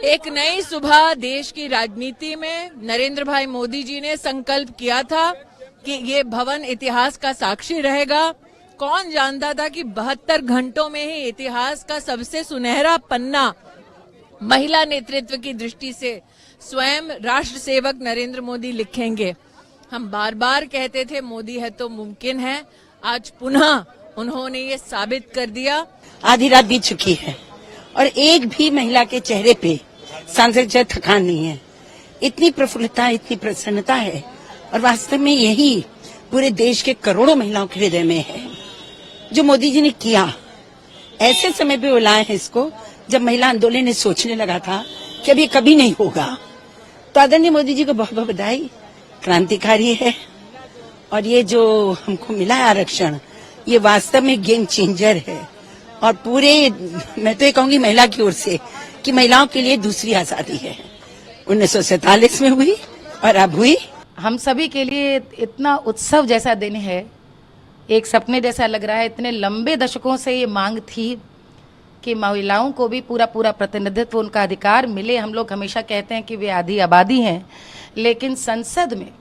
एक नई सुबह देश की राजनीति में नरेंद्र भाई मोदी जी ने संकल्प किया था कि ये भवन इतिहास का साक्षी रहेगा। कौन जानता था कि 72 घंटों में ही इतिहास का सबसे सुनहरा पन्ना महिला नेतृत्व की दृष्टि से स्वयं राष्ट्र सेवक नरेंद्र मोदी लिखेंगे। हम बार बार कहते थे मोदी है तो मुमकिन है, आज पुनः उन्होंने ये साबित कर दिया। आधी रात बीत चुकी है और एक भी महिला के चेहरे पे सांसद जय थकान नहीं है। इतनी प्रफुल्लता, इतनी प्रसन्नता है और वास्तव में यही पूरे देश के करोड़ों महिलाओं के हृदय में है जो मोदी जी ने किया। ऐसे समय पे बुलाए हैं इसको जब महिला आंदोलन ने सोचने लगा था कि अब ये कभी नहीं होगा। तो आदरणीय मोदी जी को बहुत बहुत बधाई, क्रांतिकारी है और ये जो हमको मिला है आरक्षण, ये वास्तव में गेम चेंजर है और पूरे मैं तो ये कहूंगी महिला की ओर से कि महिलाओं के लिए दूसरी आजादी है। 1947 में हुई और अब हुई। हम सभी के लिए इतना उत्सव जैसा दिन है, एक सपने जैसा लग रहा है। इतने लंबे दशकों से ये मांग थी कि महिलाओं को भी पूरा प्रतिनिधित्व, उनका अधिकार मिले। हम लोग हमेशा कहते हैं कि वे आधी आबादी हैं, लेकिन संसद में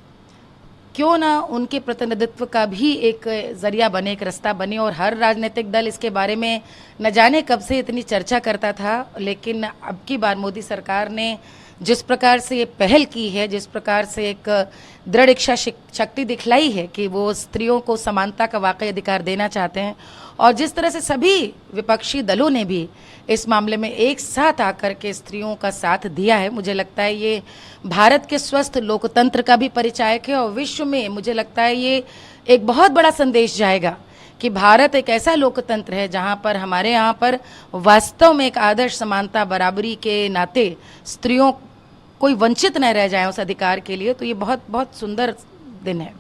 क्यों ना उनके प्रतिनिधित्व का भी एक जरिया बने, एक रास्ता बने। और हर राजनीतिक दल इसके बारे में न जाने कब से इतनी चर्चा करता था, लेकिन अब की बार मोदी सरकार ने जिस प्रकार से ये पहल की है, जिस प्रकार से एक दृढ़ इच्छा शक्ति दिखलाई है कि वो स्त्रियों को समानता का वाकई अधिकार देना चाहते हैं, और जिस तरह से सभी विपक्षी दलों ने भी इस मामले में एक साथ आकर के स्त्रियों का साथ दिया है, मुझे लगता है ये भारत के स्वस्थ लोकतंत्र का भी परिचायक है। और विश्व में मुझे लगता है ये एक बहुत बड़ा संदेश जाएगा कि भारत एक ऐसा लोकतंत्र है जहां पर हमारे यहाँ पर वास्तव में एक आदर्श समानता, बराबरी के नाते स्त्रियों कोई वंचित न रह जाए उस अधिकार के लिए। तो ये बहुत बहुत सुंदर दिन है।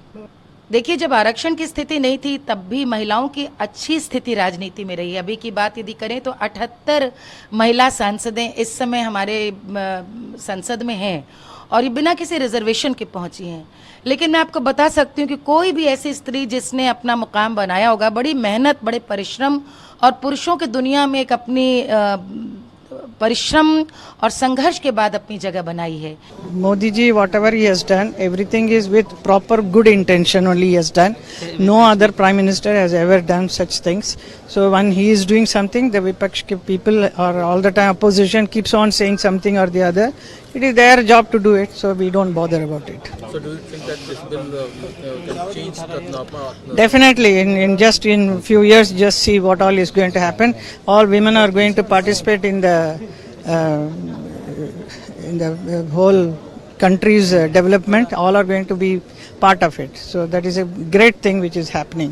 देखिए, जब आरक्षण की स्थिति नहीं थी तब भी महिलाओं की अच्छी स्थिति राजनीति में रही है। अभी की बात यदि करें तो 78 महिला सांसदें इस समय हमारे संसद में हैं और ये बिना किसी रिजर्वेशन के पहुंची हैं। लेकिन मैं आपको बता सकती हूँ कि कोई भी ऐसी स्त्री जिसने अपना मुकाम बनाया होगा, बड़ी मेहनत, बड़े परिश्रम और पुरुषों की दुनिया में एक अपनी परिश्रम और संघर्ष के बाद अपनी जगह बनाई है। Modi ji, whatever he has done, everything is with proper good intention only he has done. No other prime minister has ever done such things. So when he is doing something, the Vipaksh people or all the time opposition keeps on saying something or the other. It is their job to do it, so we don't bother about it. So do you think that this bill can change the Definitely, in few years, just see what all is going to happen. All women are going to participate in the whole country's development. All are going to be part of it. So that is a great thing which is happening.